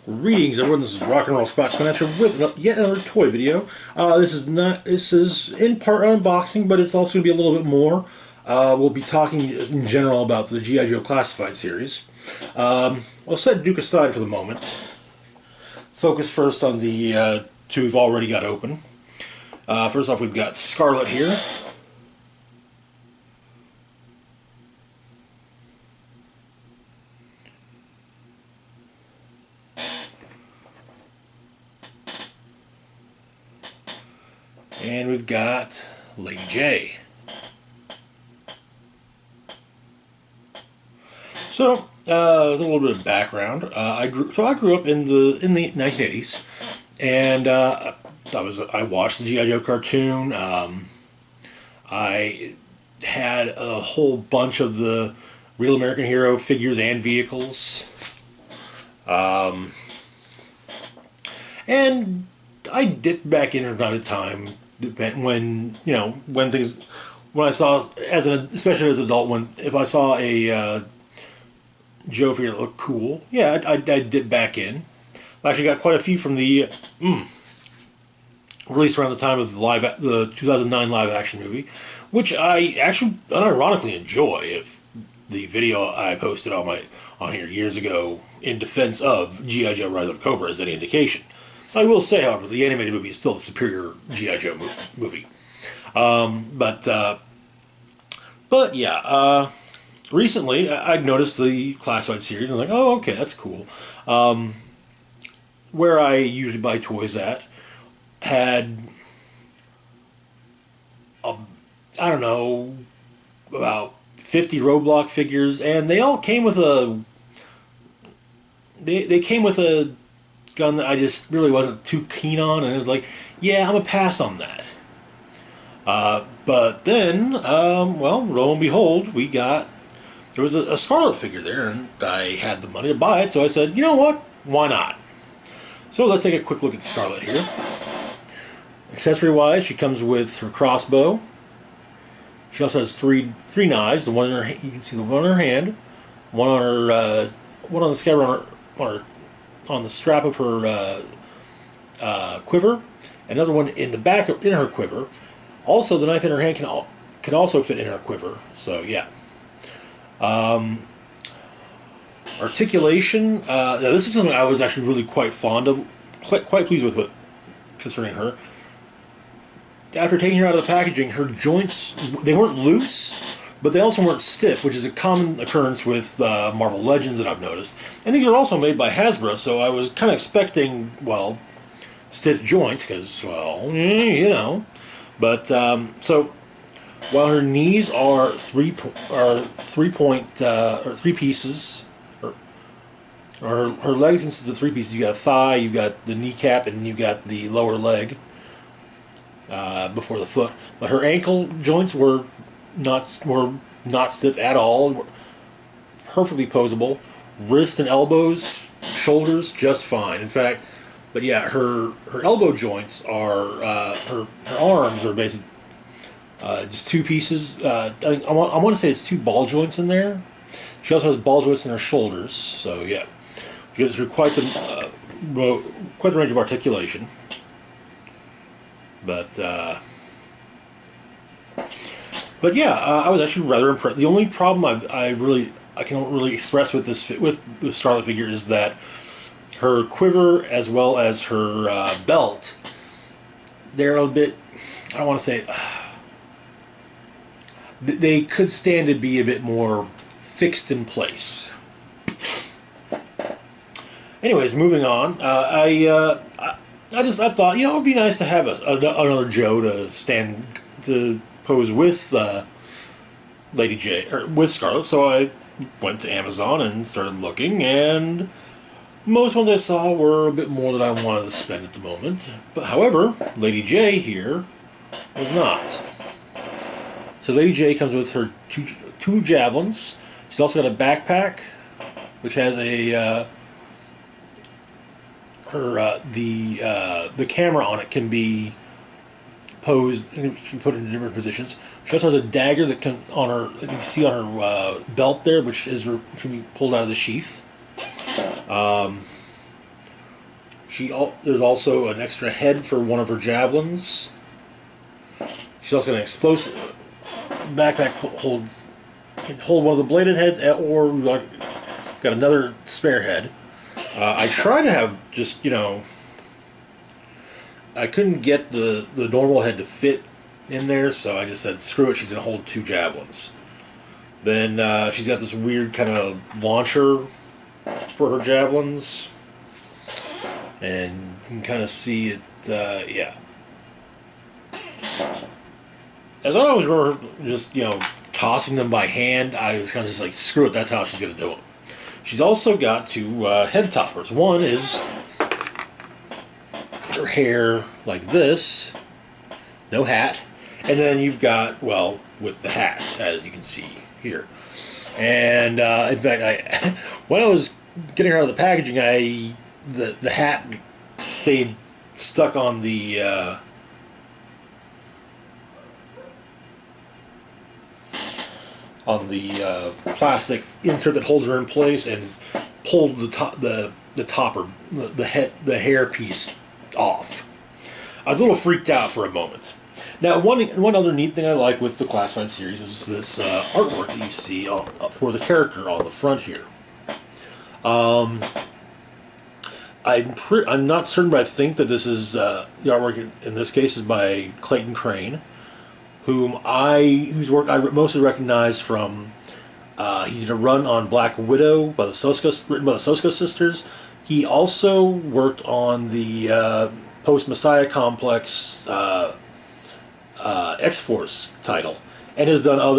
Greetings, everyone. This is Rock and Roll Spot coming at you with yet another toy video. This is in part unboxing, but it's also going to be a little bit more. We'll be talking in general about the G.I. Joe Classified series. I'll set Duke aside for the moment. Focus first on the two we've already got open. First off, we've got Scarlet here. And we've got Lady J. So, a little bit of background. I grew up in the 1980s, and I watched the G.I. Joe cartoon. I had a whole bunch of the Real American Hero figures and vehicles, and I dipped back in from time to time when I saw especially as an adult, if I saw a Joe figure that looked cool, yeah, I'd dip back in. I actually got quite a few from the released around the time of the 2009 live action movie, which I actually unironically enjoy. If the video I posted on here years ago in defense of G.I. Joe Rise of Cobra is any indication. I will say, however, the animated movie is still the superior G.I. Joe movie. But yeah, recently I'd noticed the Classified series, and I'm like, oh, okay, that's cool. Where I usually buy toys at had, I don't know, about 50 Roblox figures, and they all came with they came with a gun that I just really wasn't too keen on, and it was like, yeah, I'm gonna pass on that. But then, well, lo and behold, there was a Scarlet figure there, and I had the money to buy it, so I said, you know what, why not? So let's take a quick look at Scarlet here. Accessory-wise, she comes with her crossbow. She also has three knives. The one in her, you can see the one in her hand, one on her, one on the scabbard on the strap of her quiver, another one in the back in her quiver. Also, the knife in her hand can also fit in her quiver. So yeah. Articulation. Now this is something I was actually really quite fond of, quite pleased with concerning her. After taking her out of the packaging, her joints, they weren't loose, but they also weren't stiff, which is a common occurrence with Marvel Legends that I've noticed. And these are also made by Hasbro, so I was kind of expecting, well, stiff joints, because, well, you know. But, so, while her knees are three pieces, or her legs consist of three pieces. You got a thigh, you've got the kneecap, and you've got the lower leg before the foot. But her ankle joints were not stiff at all. Perfectly posable. Wrists and elbows, shoulders, just fine. In fact, but yeah, her elbow joints are her arms are basically just two pieces. I want to say it's two ball joints in there. She also has ball joints in her shoulders. So yeah, she goes through quite the range of articulation. But yeah, I was actually rather impressed. The only problem I can really express with with Scarlet figure is that her quiver as well as her belt, they're a bit, I don't want to say, they could stand to be a bit more fixed in place. Anyways, moving on. I thought, you know, it would be nice to have another Joe to pose with Lady J, or with Scarlet. So I went to Amazon and started looking, and most ones I saw were a bit more than I wanted to spend at the moment. But however, Lady J here was not. So Lady J comes with her two javelins. She's also got a backpack, which has a the camera on it can be posed, and you can put it in different positions. She also has a dagger that can you can see on her belt there, which can be pulled out of the sheath. There's also an extra head for one of her javelins. She's also got an explosive backpack can hold one of the bladed heads, or got another spare head. I try to have just I couldn't get the normal head to fit in there, so I just said screw it. She's gonna hold 2 javelins. Then she's got this weird kind of launcher for her javelins, and you can kind of see it. Yeah. As I always remember, just tossing them by hand, I was kind of just like, screw it. That's how she's gonna do it. She's also got 2 head toppers. One is her hair like this, no hat, and then you've got with the hat, as you can see here. And in fact, when I was getting her out of the packaging, the hat stayed stuck on the plastic insert that holds her in place, and pulled the topper, the hair piece off. I was a little freaked out for a moment. Now, one other neat thing I like with the Classified series is this artwork that you see for the character on the front here. I'm not certain, but I think that this is the artwork in this case is by Clayton Crane, whose work I mostly recognize from. He did a run on Black Widow written by the Soska sisters. He also worked on the post-Messiah Complex X-Force title, and has done a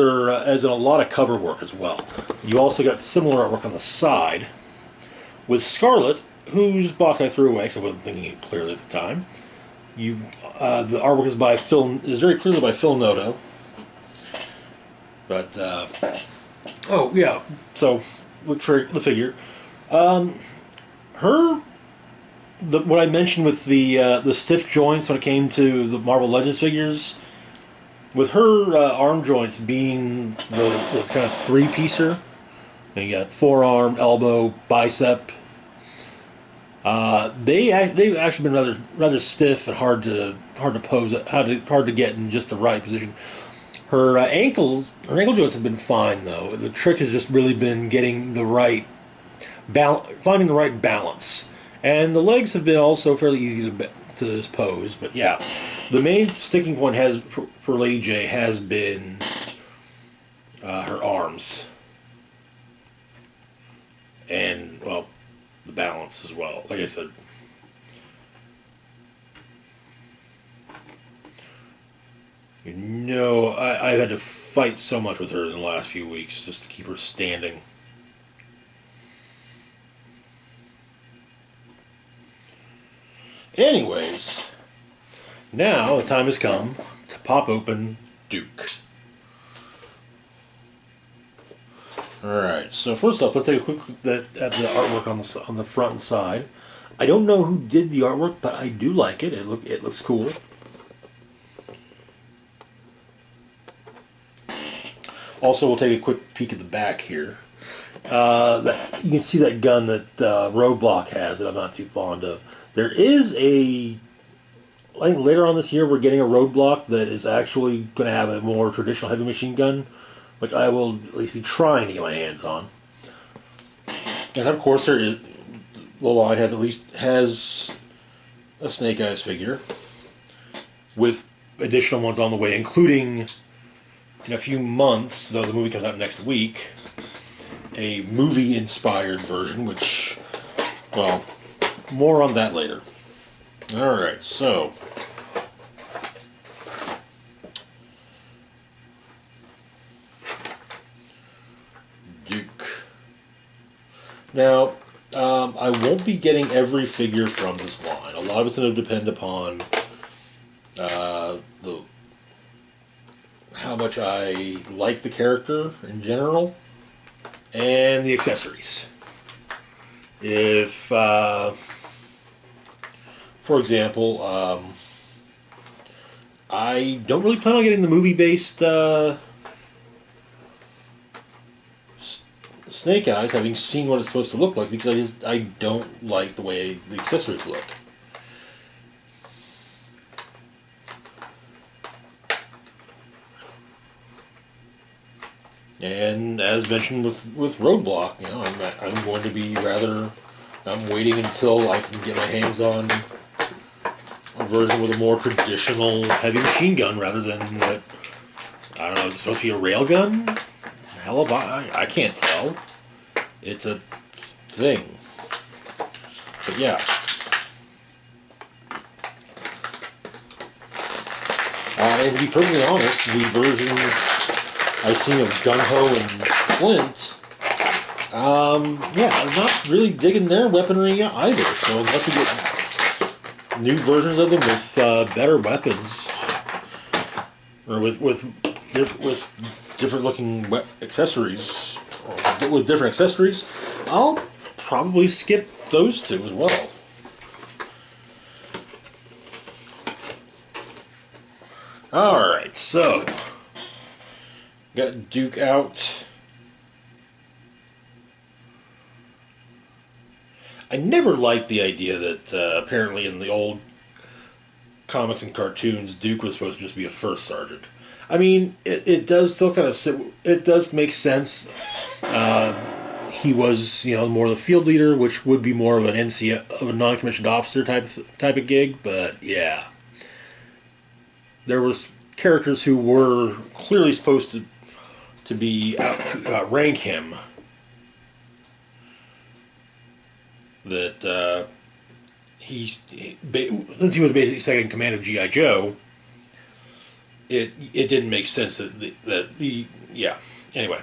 lot of cover work as well. You also got similar artwork on the side with Scarlet, whose box I threw away because I wasn't thinking it clearly at the time. The artwork is very clearly by Phil Noto. But oh yeah, so look for the figure. What I mentioned with the stiff joints when it came to the Marvel Legends figures, with her arm joints being the kind of 3-piecer, and you got forearm, elbow, bicep. They've actually been rather stiff and hard to pose, hard to get in just the right position. Her ankle joints have been fine though. The trick has just really been getting finding the right balance, and the legs have been also fairly easy to pose. But yeah, the main sticking point for Lady J has been her arms, and the balance as well. Like I said. I've had to fight so much with her in the last few weeks just to keep her standing. Anyways, now the time has come to pop open Duke. Alright, so first off, let's take a quick look at the artwork on the front and side. I don't know who did the artwork, but I do like it. It looks cool. Also, we'll take a quick peek at the back here. You can see that gun that Roadblock has that I'm not too fond of. There is I think later on this year we're getting a Roadblock that is actually going to have a more traditional heavy machine gun, which I will at least be trying to get my hands on. And of course, the line has a Snake Eyes figure with additional ones on the way, including, in a few months, though the movie comes out next week, a movie-inspired version, which, more on that later. Alright, so Duke. Now, I won't be getting every figure from this line. A lot of it's going to depend upon how much I like the character in general, and the accessories. If, for example, I don't really plan on getting the movie-based Snake Eyes, having seen what it's supposed to look like, because I don't like the way the accessories look. And as mentioned with Roadblock, I'm going to be rather. I'm waiting until I can get my hands on a version with a more traditional heavy machine gun rather than what, I don't know. Is it supposed to be a railgun? Hell if I can't tell. It's a thing. But yeah. And to be perfectly honest, the versions I've seen of Gung-Ho and Flint, yeah, I'm not really digging their weaponry either. So unless we get new versions of them with better weapons, or with different looking accessories, or with different accessories, I'll probably skip those two as well. Alright, so got Duke out. I never liked the idea that apparently in the old comics and cartoons, Duke was supposed to just be a first sergeant. I mean, it does still kind of sit. It does make sense. He was, more the field leader, which would be more of an NC of a non-commissioned officer type of gig. But yeah, there was characters who were clearly supposed to be rank him. That since he was basically second in command of GI Joe, it didn't make sense that yeah. Anyway,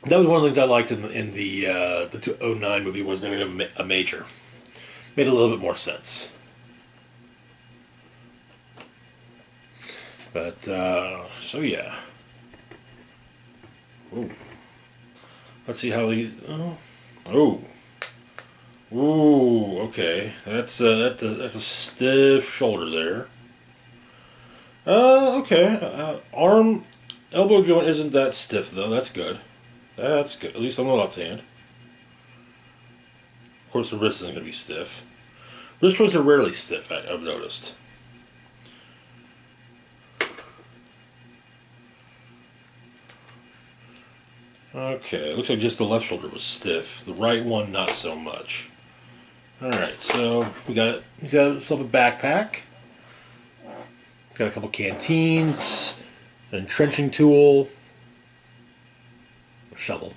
that was one of the things I liked in the 2009 movie was they made him a major. Made a little bit more sense. But so yeah. Ooh. Let's see how he. Oh. Ooh. Okay. That's a stiff shoulder there. Okay. Arm, elbow joint isn't that stiff though. That's good. That's good. At least on the left hand. Of course, the wrist isn't going to be stiff. Wrist joints are rarely stiff. I've noticed. Okay, looks like just the left shoulder was stiff. The right one, not so much. Alright, so he's got himself a backpack. Got a couple canteens, an entrenching tool, a shovel,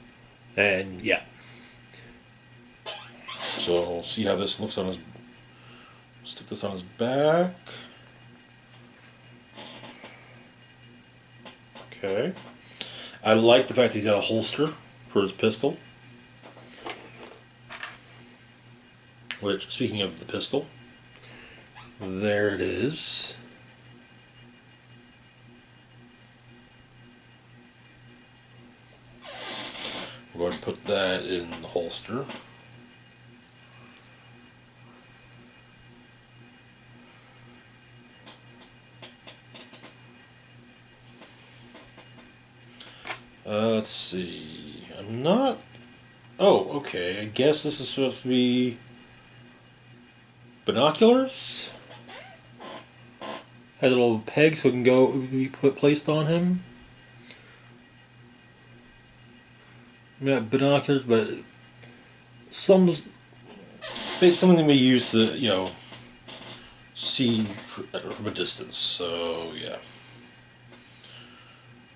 and yeah. So we'll see how this looks on his. Stick this on his back. Okay. I like the fact he's got a holster for his pistol. Which, speaking of the pistol, there it is. We're going to put that in the holster. Let's see. I'm not. Oh, okay. I guess this is supposed to be binoculars. Has a little peg so it can be placed on him. Not binoculars, but something we use to see from a distance. So yeah.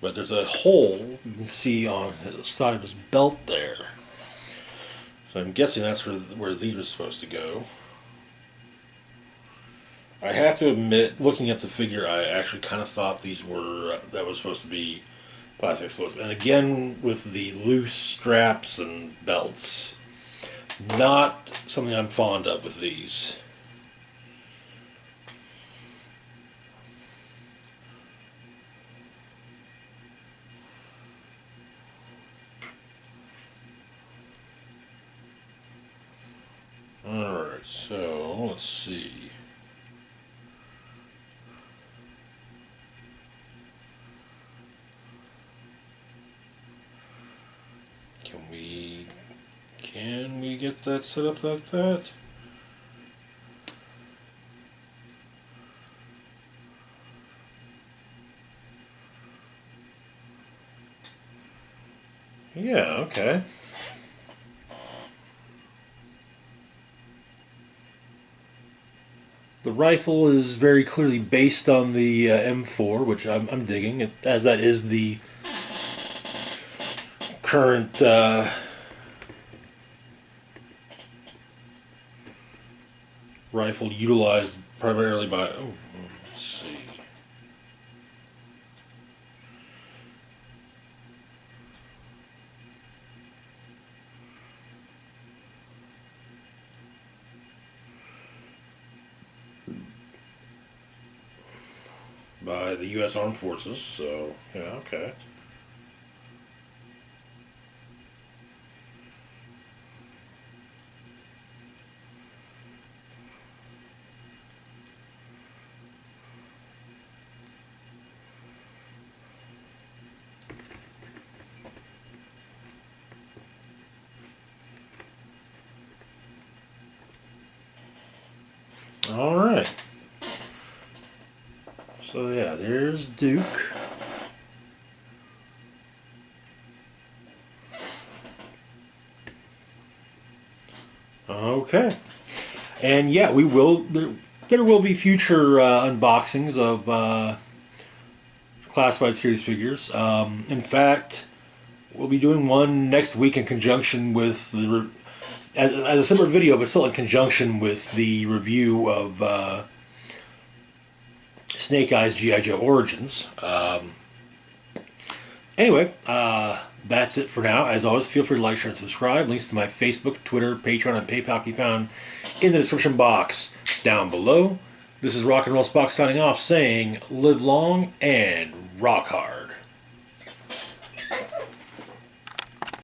But there's a hole you can see on the side of his belt there. So I'm guessing that's where these are supposed to go. I have to admit, looking at the figure, I actually kind of thought that was supposed to be plastic explosive. And again, with the loose straps and belts, not something I'm fond of with these. Alright, so let's see. Can we get that set up like that? Yeah, okay. The rifle is very clearly based on the M4, which I'm digging, as that is the current rifle utilized primarily by. Oh, let's see. By the U.S. Armed Forces, so yeah, okay. All right. So yeah, there's Duke. Okay. And yeah, we will. There will be future unboxings of classified series figures. In fact, we'll be doing one next week in conjunction with as a separate video, but still in conjunction with the review of Snake Eyes GI Joe Origins. Anyway, that's it for now. As always, feel free to like, share, and subscribe. Links to my Facebook, Twitter, Patreon, and PayPal can be found in the description box down below. This is Rock and Roll Spock signing off, saying live long and rock hard.